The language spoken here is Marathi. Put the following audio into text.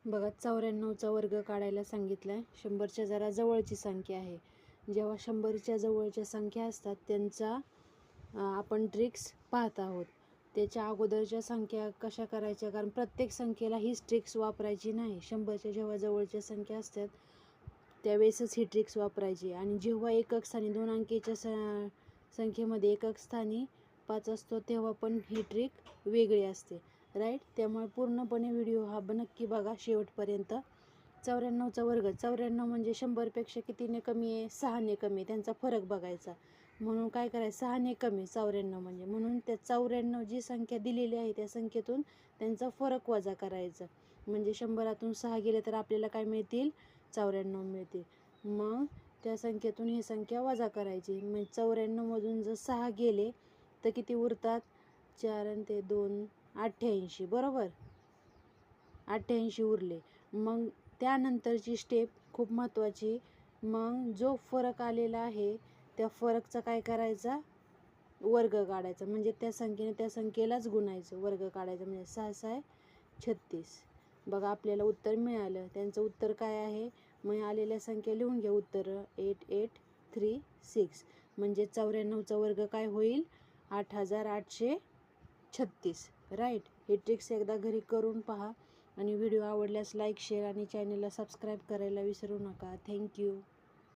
बघा 94चा वर्ग काढायला सांगितलं आहे. 100च्या जरा जवळची संख्या आहे. जेव्हा 100च्या जवळच्या संख्या असतात त्यांचा आपण ट्रिक्स पाहत आहोत. त्याच्या अगोदरच्या संख्या कशा करायच्या, कारण प्रत्येक संख्येला हीच ट्रिक्स वापरायची नाही. 100च्या जेव्हा जवळच्या संख्या असतात त्यावेळेसच ही ट्रिक्स वापरायची. आणि जेव्हा एकक स्थानी 2 अंकीच्या संख्येमध्ये एकक स्थानी 5 असतो तेव्हा पण ही ट्रिक वेगळी असते, राईट. त्यामुळे पूर्णपणे व्हिडिओ हा नक्की बघा शेवटपर्यंत. 94चा वर्ग, 94 म्हणजे 100पेक्षा कितीने कमी आहे? 6ने कमी. त्यांचा फरक बघायचा. म्हणून काय करायचं, 6ने कमी 94 म्हणजे. म्हणून त्या 94 जी संख्या दिलेली आहे त्या संख्येतून त्यांचा फरक वजा करायचा. म्हणजे 100तून 6 गेले तर आपल्याला काय मिळतील? 94 मिळतील. मग त्या संख्येतून ही संख्या वजा करायची. मग 94मधून जर 6 गेले तर किती उरतात? 4 आणि ते 2 88, बरोबर. 88 उरले. मग त्यानंतरची स्टेप खूप महत्त्वाची. मग जो फरक आलेला आहे त्या फरकचा काय करायचा? वर्ग काढायचा. म्हणजे त्या संख्येने त्या संख्येलाच गुणायचं, वर्ग काढायचं. म्हणजे 6 6 36. बघा आपल्याला उत्तर मिळालं. त्यांचं उत्तर काय आहे? मग आलेल्या संख्या लिहून घ्या उत्तर. 8836. म्हणजे 94चा वर्ग काय होईल? 8836, राईट. ही ट्रिक्स एकदा घरी करून पहा आणि व्हिडिओ आवडल्यास लाईक, शेअर आणि चॅनलला सबस्क्राईब करायला विसरू नका. थँक्यू.